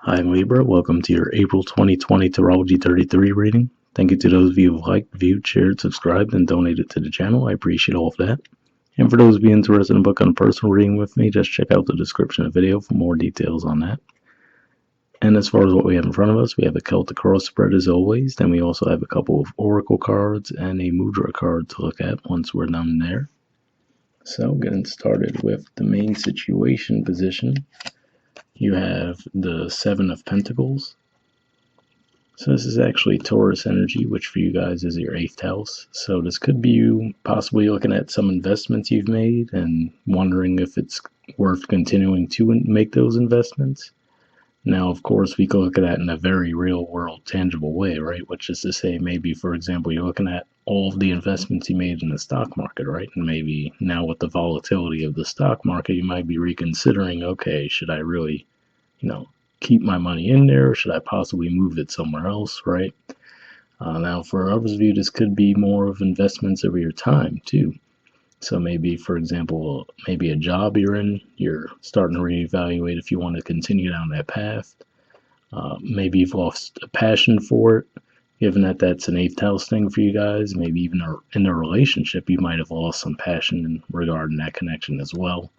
Hi, I'm Libra. Welcome to your April 2020 Astrology 33 reading. Thank you to those of you who liked, viewed, shared, subscribed, and donated to the channel. I appreciate all of that. And for those of you interested in booking a personal reading with me, just check out the description of the video for more details on that. And as far as what we have in front of us, we have a Celtic cross spread as always. Then we also have a couple of oracle cards and a mudra card to look at once we're done there. So getting started with the main situation position. You have the Seven of Pentacles. So this is actually Taurus energy, which for you guys is your 8th house. So this could be you possibly looking at some investments you've made and wondering if it's worth continuing to make those investments. Now, of course, we can look at that in a very real world, tangible way, right? Which is to say, maybe, for example, you're looking at all of the investments you made in the stock market, right? And maybe now with the volatility of the stock market, you might be reconsidering, okay, should I really, keep my money in there, or should I possibly move it somewhere else, right? Now, for others of you, this could be more of investments over your time, too. So maybe, for example, maybe a job you're in, you're starting to reevaluate if you want to continue down that path. Maybe you've lost a passion for it, given that that's an 8th house thing for you guys. Maybe even in a relationship, you might have lost some passion regarding that connection as well.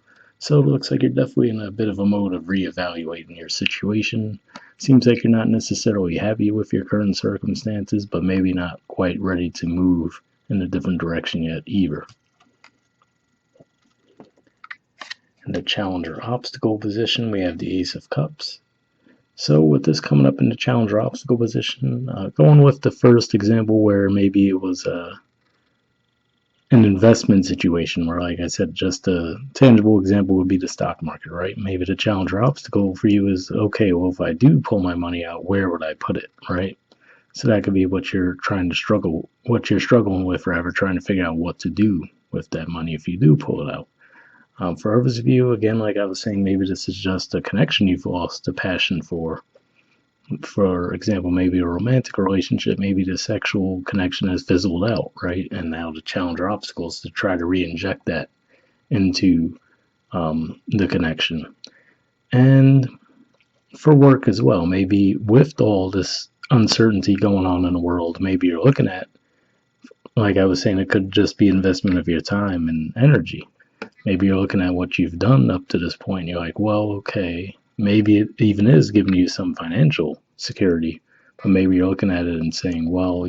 So it looks like you're definitely in a bit of a mode of reevaluating your situation. Seems like you're not necessarily happy with your current circumstances, but maybe not quite ready to move in a different direction yet either. In the challenger obstacle position, we have the Ace of Cups. So with this coming up in the challenger obstacle position, going with the first example where maybe it was an investment situation where, like I said, just a tangible example would be the stock market, right? Maybe the challenger obstacle for you is, okay, well, if I do pull my money out, where would I put it, right? So that could be what you're struggling with, rather, trying to figure out what to do with that money if you do pull it out. For others of you, again, like I was saying, maybe this is just a connection you've lost a passion for. For example, maybe a romantic relationship, maybe the sexual connection has fizzled out, right? And now the challenger obstacles to try to re-inject that into the connection. And for work as well, maybe with all this uncertainty going on in the world, maybe you're looking at, like I was saying, it could just be investment of your time and energy. Maybe you're looking at what you've done up to this point, and you're like, well, okay, maybe it even is giving you some financial security, but maybe you're looking at it and saying, well,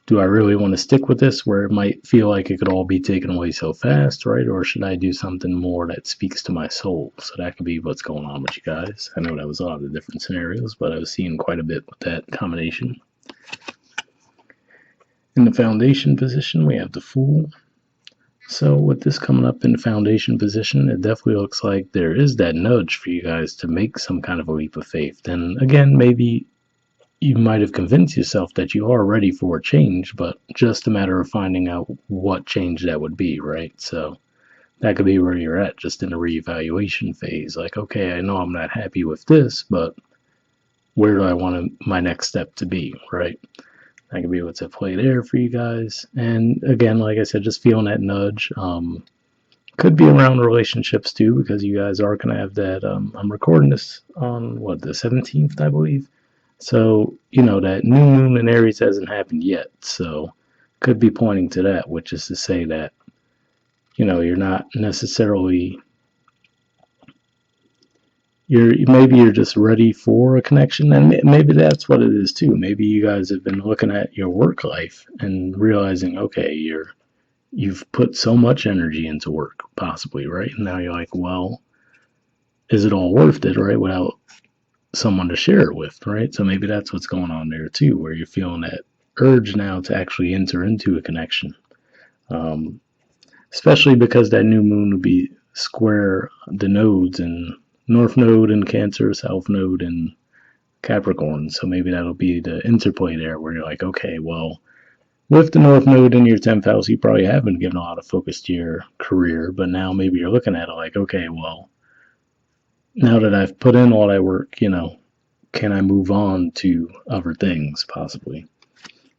do I really want to stick with this where it might feel like it could all be taken away so fast, right? Or should I do something more that speaks to my soul? So that could be what's going on with you guys. I know that was a lot of different scenarios, but I was seeing quite a bit with that combination. In the foundation position, we have the Fool. So with this coming up in the foundation position, it definitely looks like there is that nudge for you guys to make some kind of a leap of faith. And again, maybe you might have convinced yourself that you are ready for a change, but just a matter of finding out what change that would be, right? So that could be where you're at, just in a reevaluation phase. Like, okay, I know I'm not happy with this, but where do I want my next step to be, right? That could be what's at play there for you guys. And again, like I said, just feeling that nudge. Could be around relationships too, because you guys are going to have that. I'm recording this on, the 17th, I believe. So, that new moon in Aries hasn't happened yet. So, could be pointing to that, which is to say that, you're not necessarily, you're just ready for a connection, and maybe that's what it is too. Maybe you guys have been looking at your work life and realizing, okay, you've put so much energy into work, possibly, right? And now you're like, well, is it all worth it, right? Without someone to share it with, right? So maybe that's what's going on there too, where you're feeling that urge now to actually enter into a connection. Especially because that new moon will be square the nodes in North Node in Cancer, South Node in Capricorn. So maybe that'll be the interplay there where you're like, okay, well, with the North Node in your 10th house, you probably have been giving a lot of focus to your career, but now maybe you're looking at it like, okay, well, now that I've put in all that work, can I move on to other things, possibly?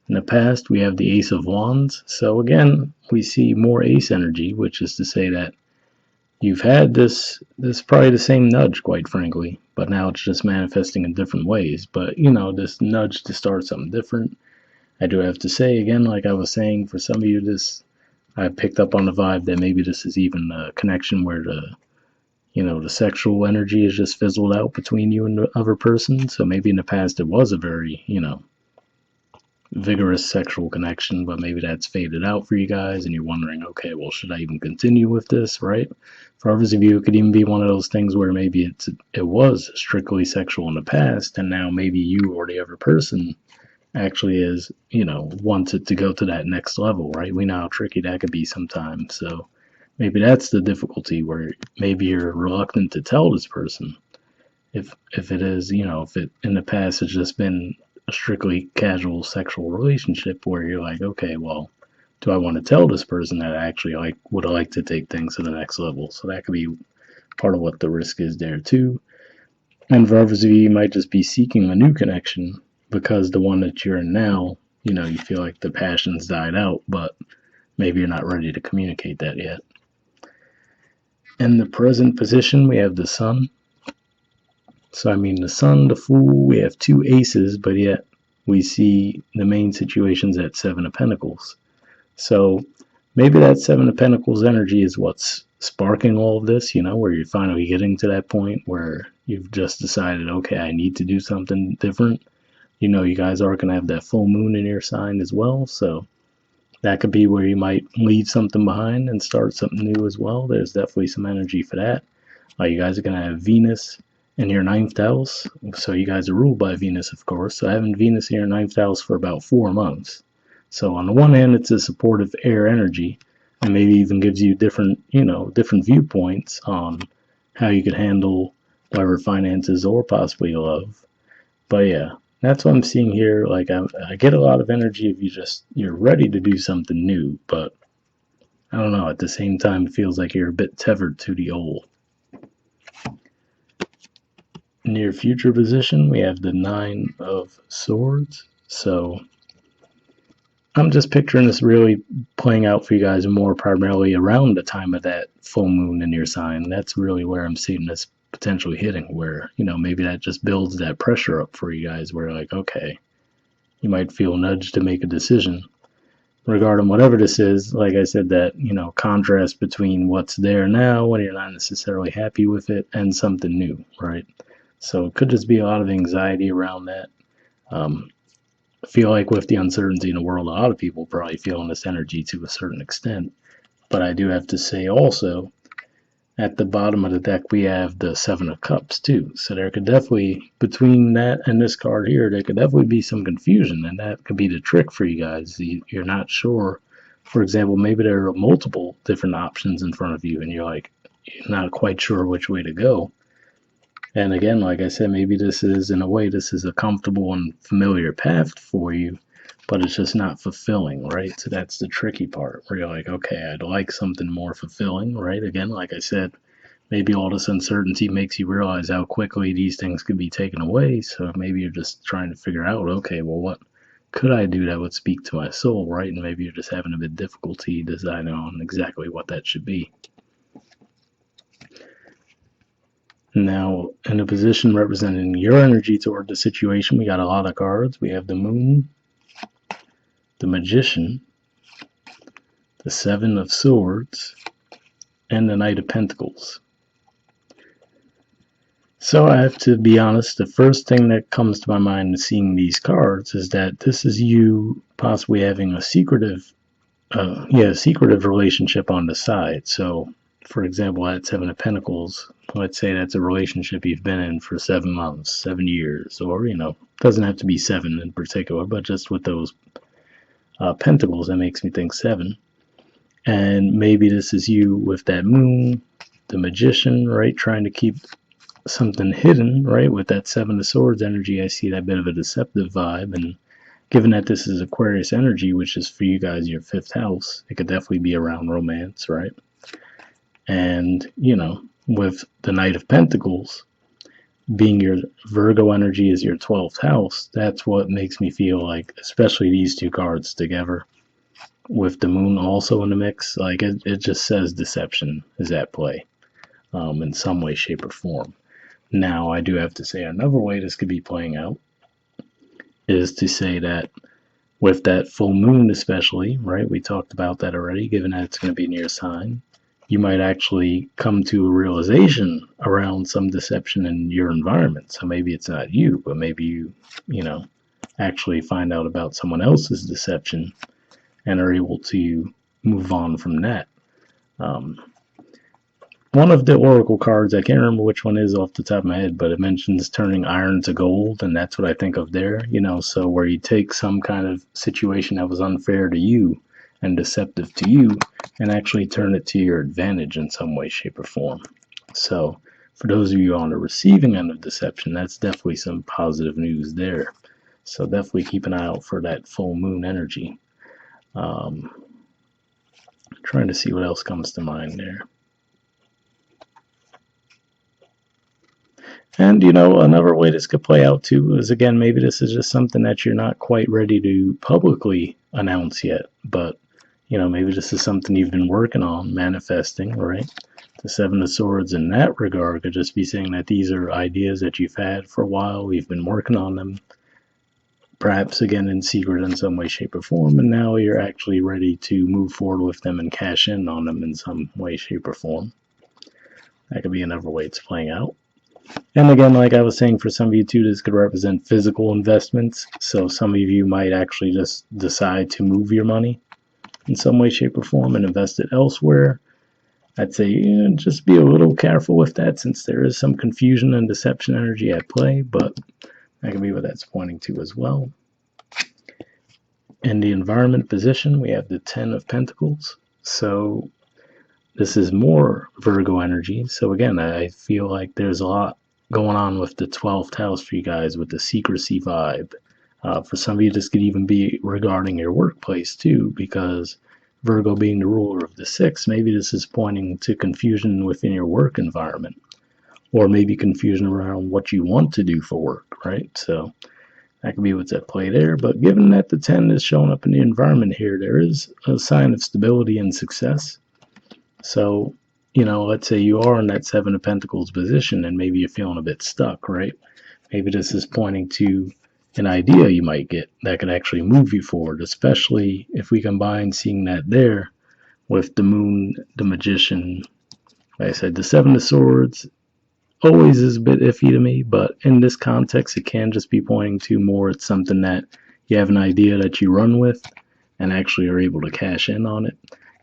In the past, we have the Ace of Wands. So again, we see more ace energy, which is to say that you've had this probably the same nudge, quite frankly, but now it's just manifesting in different ways. But this nudge to start something different. I do have to say again, like I was saying, for some of you, this I picked up on the vibe that maybe this is even a connection where the sexual energy is just fizzled out between you and the other person. So maybe in the past it was a very, vigorous sexual connection, but maybe that's faded out for you guys and you're wondering, okay, well, should I even continue with this, right? For others of you, it could even be one of those things where maybe it was strictly sexual in the past, and now maybe you or the other person actually is, wanted to go to that next level, right? We know how tricky that could be sometimes. So maybe that's the difficulty where maybe you're reluctant to tell this person if it is, if it in the past has just been a strictly casual sexual relationship where you're like, okay, well, do I want to tell this person that I actually would like to take things to the next level? So that could be part of what the risk is there too. And for others of you, you might just be seeking a new connection because the one that you're in now, you feel like the passion's died out, but maybe you're not ready to communicate that yet. In the present position, we have the Sun. So, the Sun, the Fool, we have two aces, but yet we see the main situations at Seven of Pentacles. So, maybe that Seven of Pentacles energy is what's sparking all of this, where you're finally getting to that point where you've just decided, okay, I need to do something different. You guys are going to have that full moon in your sign as well. So, that could be where you might leave something behind and start something new as well. There's definitely some energy for that. You guys are going to have Venus in your ninth house. So you guys are ruled by Venus, of course. So having Venus in your ninth house for about 4 months. So on the one hand, it's a supportive air energy and maybe even gives you different viewpoints on how you could handle whatever finances or possibly love. But yeah, that's what I'm seeing here. Like I get a lot of energy if you're ready to do something new, but I don't know, at the same time it feels like you're a bit tethered to the old. Near future position, we have the Nine of Swords. So I'm just picturing this really playing out for you guys more primarily around the time of that full moon in your sign. That's really where I'm seeing this potentially hitting, where, maybe that just builds that pressure up for you guys where like, okay, you might feel nudged to make a decision. Regarding whatever this is, like I said, that, contrast between what's there now when you're not necessarily happy with it and something new, right? So it could just be a lot of anxiety around that. I feel like with the uncertainty in the world, a lot of people probably feeling this energy to a certain extent. But I do have to say also, at the bottom of the deck, we have the Seven of Cups too. So there could definitely, between that and this card here, there could definitely be some confusion. And that could be the trick for you guys. You're not sure. For example, maybe there are multiple different options in front of you and you're not quite sure which way to go. And again, like I said, maybe this is a comfortable and familiar path for you, but it's just not fulfilling, right? So that's the tricky part where you're like, okay, I'd like something more fulfilling, right? Again, like I said, maybe all this uncertainty makes you realize how quickly these things could be taken away. So maybe you're just trying to figure out, okay, well, what could I do that would speak to my soul, right? And maybe you're just having a bit of difficulty deciding on exactly what that should be. Now, in a position representing your energy toward the situation, we got a lot of cards. We have the Moon, the Magician, the Seven of Swords, and the Knight of Pentacles. So I have to be honest, the first thing that comes to my mind in seeing these cards is that this is you possibly having a secretive relationship on the side. So, for example, at Seven of Pentacles, let's say that's a relationship you've been in for 7 months, 7 years, or, doesn't have to be 7 in particular, but just with those pentacles, that makes me think 7. And maybe this is you with that Moon, the Magician, right, trying to keep something hidden, right, with that Seven of Swords energy. I see that bit of a deceptive vibe, and given that this is Aquarius energy, which is for you guys your 5th house, it could definitely be around romance, right? And, with the Knight of Pentacles being your Virgo energy is your 12th house, that's what makes me feel like, especially these two cards together, with the Moon also in the mix, like it just says deception is at play. in some way, shape, or form. Now, I do have to say another way this could be playing out is to say that with that full moon, especially, right? We talked about that already, given that it's going to be near sign. You might actually come to a realization around some deception in your environment. So maybe it's not you, but maybe you actually find out about someone else's deception and are able to move on from that. Um, One of the oracle cards, I can't remember which one is off the top of my head, but it mentions turning iron to gold, and that's what I think of there. So where you take some kind of situation that was unfair to you and deceptive to you and actually turn it to your advantage in some way, shape, or form. So for those of you on the receiving end of deception, that's definitely some positive news there. So definitely keep an eye out for that full moon energy. Trying to see what else comes to mind there. And, another way this could play out too is, again, maybe this is just something that you're not quite ready to publicly announce yet, but, maybe this is something you've been working on, manifesting, right? The Seven of Swords in that regard could just be saying that these are ideas that you've had for a while, we've been working on them, perhaps again in secret in some way, shape, or form, and now you're actually ready to move forward with them and cash in on them in some way, shape, or form. That could be another way it's playing out. And again, like I was saying, for some of you too, this could represent physical investments. So some of you might actually just decide to move your money in some way, shape, or form and invest it elsewhere. I'd say just be a little careful with that, since there is some confusion and deception energy at play, but that could be what that's pointing to as well. In the environment position, we have the 10 of Pentacles. So this is more Virgo energy. So again, I feel like there's a lot going on with the 12th house for you guys with the secrecy vibe. For some of you, this could even be regarding your workplace too, because Virgo being the ruler of the 6th, maybe this is pointing to confusion within your work environment, or maybe confusion around what you want to do for work, right? So that could be what's at play there. But given that the 10 is showing up in the environment here, there is a sign of stability and success. So, let's say you are in that 7 of Pentacles position and maybe you're feeling a bit stuck, right? Maybe this is pointing to an idea you might get that could actually move you forward, especially if we combine seeing that there with the moon, the magician. Like I said, the 7 of Swords always is a bit iffy to me, but in this context, it can just be pointing to more it's something that you have an idea that you run with and actually are able to cash in on it.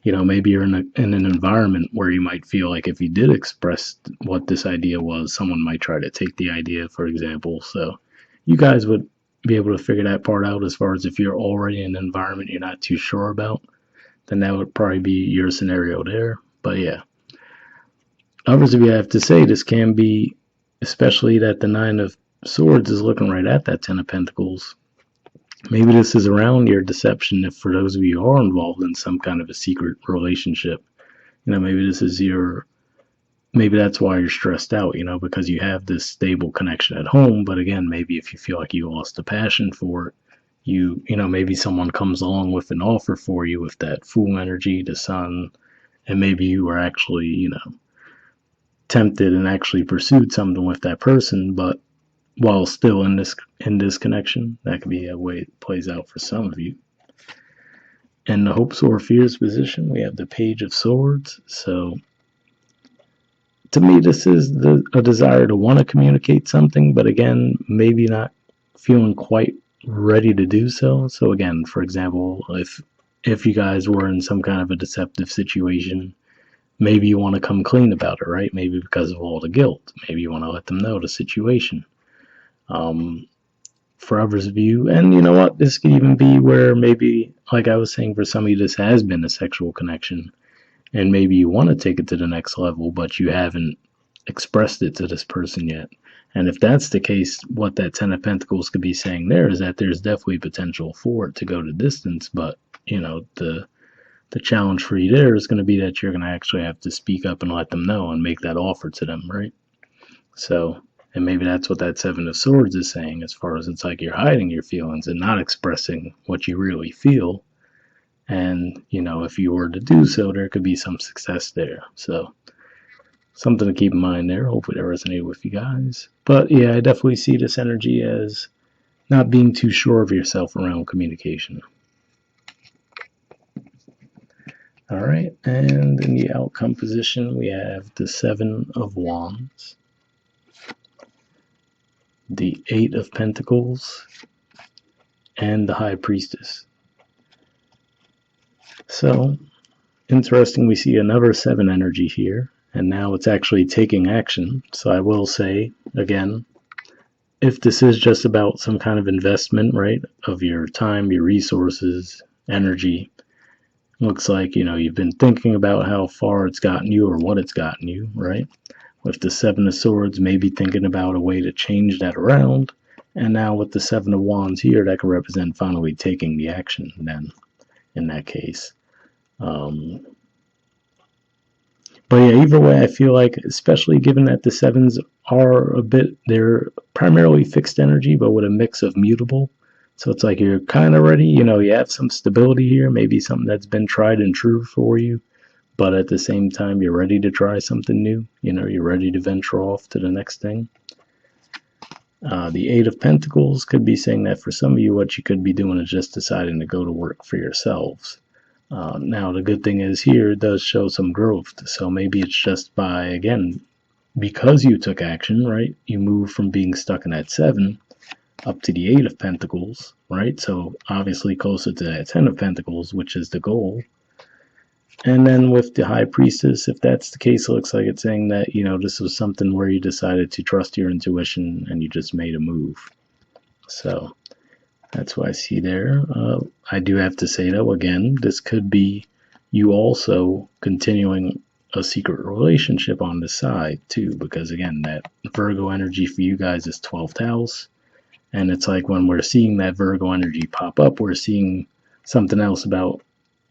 Maybe you're in an environment where you might feel like if you did express what this idea was, someone might try to take the idea, for example. So you guys would be able to figure that part out. As far as if you're already in an environment you're not too sure about, then that would probably be your scenario there. But yeah, others of you have to say this can be, especially that the 9 of Swords is looking right at that 10 of Pentacles. Maybe this is around your deception if for those of you who are involved in some kind of a secret relationship. Maybe this is maybe that's why you're stressed out, because you have this stable connection at home. But again, maybe if you feel like you lost the passion for it, maybe someone comes along with an offer for you with that Fool energy, the Sun, and maybe you were actually, tempted and actually pursued something with that person, but while still in this connection. That could be a way it plays out for some of you. In the hopes or fears position, we have the Page of Swords. So to me, this is a desire to want to communicate something, but again, maybe not feeling quite ready to do so. So again, for example, if you guys were in some kind of a deceptive situation, maybe you want to come clean about it, right? Maybe because of all the guilt. Maybe you want to let them know the situation. For others of you, and you know what, this could even be where maybe, like I was saying, for some of you this has been a sexual connection, and maybe you want to take it to the next level, but you haven't expressed it to this person yet. And if that's the case, what that 10 of Pentacles could be saying there is that there's definitely potential for it to go to distance, but the challenge for you there is going to be that you're going to actually have to speak up and let them know and make that offer to them, right? So, and maybe that's what that 7 of Swords is saying, as far as it's like you're hiding your feelings and not expressing what you really feel. And, if you were to do so, there could be some success there. So something to keep in mind there. Hopefully that resonated with you guys. But yeah, I definitely see this energy as not being too sure of yourself around communication. All right, and in the outcome position, we have the Seven of Wands, the Eight of Pentacles, and the High Priestess. So, interesting, we see another 7 energy here, and now it's actually taking action. So I will say, again, if this is just about some kind of investment, right, of your time, your resources, energy, looks like, you've been thinking about how far it's gotten you or what it's gotten you, right? With the Seven of Swords, maybe thinking about a way to change that around. And now with the Seven of Wands here, that could represent finally taking the action then, in that case. But yeah, either way, I feel like, especially given that the sevens are they're primarily fixed energy, but with a mix of mutable. So it's like you're kind of ready, you have some stability here, maybe something that's been tried and true for you, but at the same time, you're ready to try something new. You're ready to venture off to the next thing. The Eight of Pentacles could be saying that for some of you, what you could be doing is just deciding to go to work for yourselves. Now, the good thing is here it does show some growth. So maybe it's just by, again, because you took action, right? You move from being stuck in that 7 up to the 8 of Pentacles, right? So obviously closer to that 10 of Pentacles, which is the goal. And then with the High Priestess, if that's the case, it looks like it's saying that, this was something where you decided to trust your intuition and you just made a move. So that's what I see there. I do have to say, though, again, this could be you also continuing a secret relationship on the side, too, because, again, that Virgo energy for you guys is 12th house. And it's like when we're seeing that Virgo energy pop up, we're seeing something else about,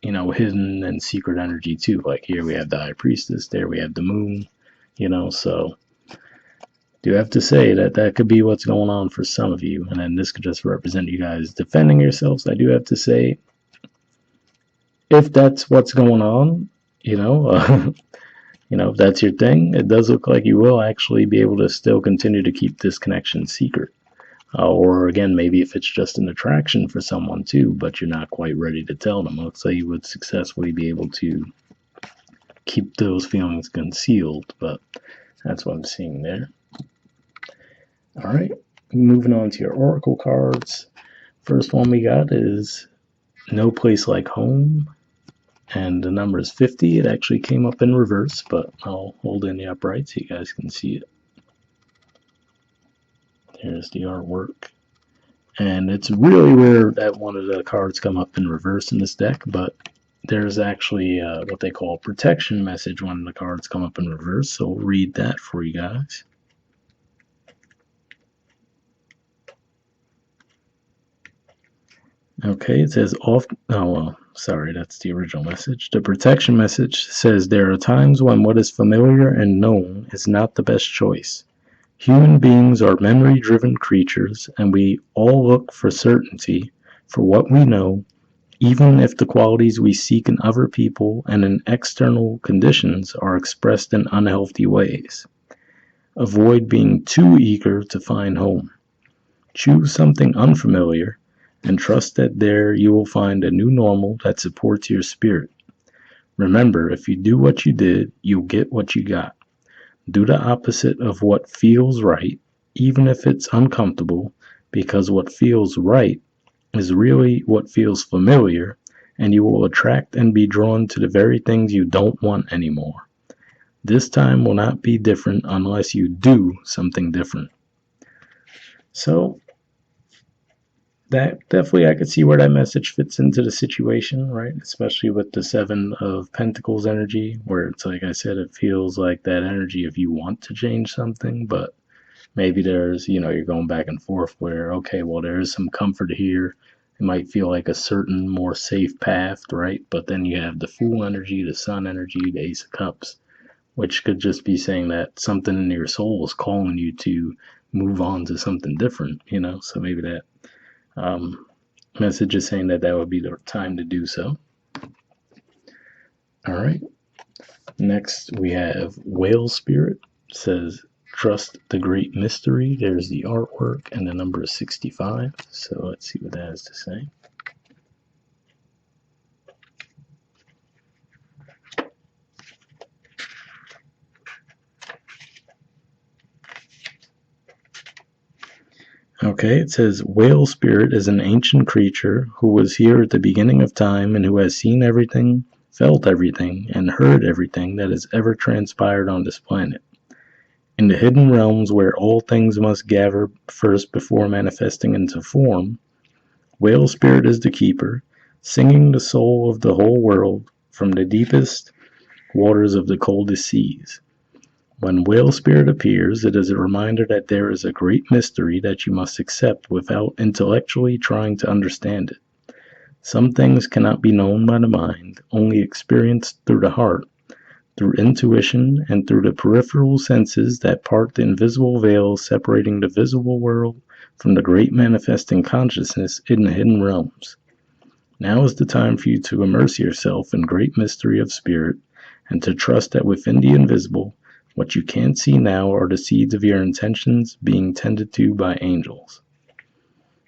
hidden and secret energy, too. Like here we have the High Priestess, there we have the Moon, so do have to say that that could be what's going on for some of you, and then this could just represent you guys defending yourselves. I do have to say, if that's what's going on, if that's your thing, it does look like you will actually be able to still continue to keep this connection secret. Or again, maybe if it's just an attraction for someone too, but you're not quite ready to tell them. Let's say you would successfully be able to keep those feelings concealed, but that's what I'm seeing there. All right, moving on to your oracle cards. First one we got is No Place Like Home, and the number is 50. It actually came up in reverse, but I'll hold in the upright so you guys can see it. There's the artwork. And it's really rare that one of the cards come up in reverse in this deck, but there's actually what they call a protection message when the cards come up in reverse, so we'll read that for you guys. Okay, it says sorry, that's the original message. The protection message says there are times when what is familiar and known is not the best choice. Human beings are memory-driven creatures, and we all look for certainty for what we know, even if the qualities we seek in other people and in external conditions are expressed in unhealthy ways. Avoid being too eager to find home. Choose something unfamiliar and trust that there you will find a new normal that supports your spirit. Remember, if you do what you did, you'll get what you got. Do the opposite of what feels right, even if it's uncomfortable, because what feels right is really what feels familiar, and you will attract and be drawn to the very things you don't want anymore. This time will not be different unless you do something different. So, that definitely, I could see where that message fits into the situation, right? Especially with the 7 of Pentacles energy, where it's like I said, it feels like that energy if you want to change something, but maybe there's, you're going back and forth where, okay, well, there is some comfort here. It might feel like a certain more safe path, right? But then you have the Fool energy, the Sun energy, the Ace of Cups, which could just be saying that something in your soul is calling you to move on to something different, So maybe that message is saying that that would be the time to do so. All right. Next, we have Whale Spirit. It says, trust the great mystery. There's the artwork, and the number is 65. So let's see what that has to say. Okay, it says, Whale Spirit is an ancient creature who was here at the beginning of time and who has seen everything, felt everything, and heard everything that has ever transpired on this planet. In the hidden realms where all things must gather first before manifesting into form, Whale Spirit is the keeper, singing the soul of the whole world from the deepest waters of the coldest seas. When Whale Spirit appears, it is a reminder that there is a great mystery that you must accept without intellectually trying to understand it. Some things cannot be known by the mind, only experienced through the heart, through intuition, and through the peripheral senses that part the invisible veil separating the visible world from the great manifesting consciousness in the hidden realms. Now is the time for you to immerse yourself in great mystery of spirit, and to trust that within the invisible, what you can't see now are the seeds of your intentions being tended to by angels.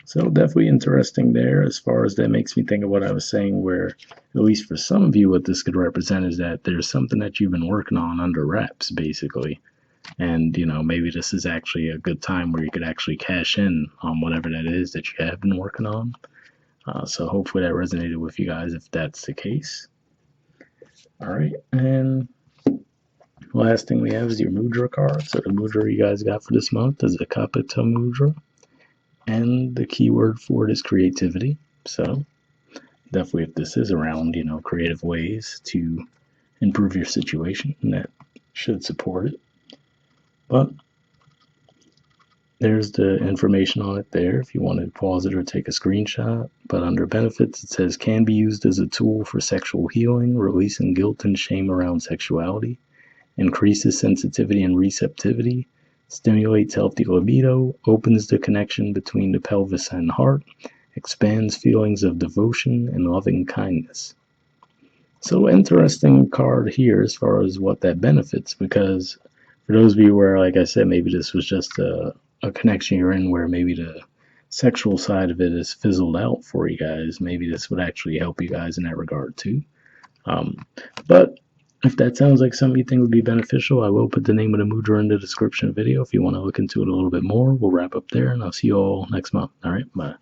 So definitely interesting there, as far as that makes me think of what I was saying, where at least for some of you what this could represent is that there's something that you've been working on under wraps, basically. And, maybe this is actually a good time where you could actually cash in on whatever that is that you have been working on. So hopefully that resonated with you guys if that's the case. All right, and last thing we have is your mudra card. So the mudra you guys got for this month is the Kapittha mudra, and the keyword for it is creativity. So definitely, if this is around, creative ways to improve your situation, that should support it. But there's the information on it there if you want to pause it or take a screenshot. But under benefits, it says can be used as a tool for sexual healing, releasing guilt and shame around sexuality, increases sensitivity and receptivity, stimulates healthy libido, opens the connection between the pelvis and heart, expands feelings of devotion and loving kindness. So interesting card here as far as what that benefits, because for those of you where, like I said, maybe this was just a connection you're in where maybe the sexual side of it is fizzled out for you guys, maybe this would actually help you guys in that regard too. But if that sounds like something you think would be beneficial, I will put the name of the mudra in the description video if you want to look into it a little bit more. We'll wrap up there, and I'll see you all next month. All right, bye.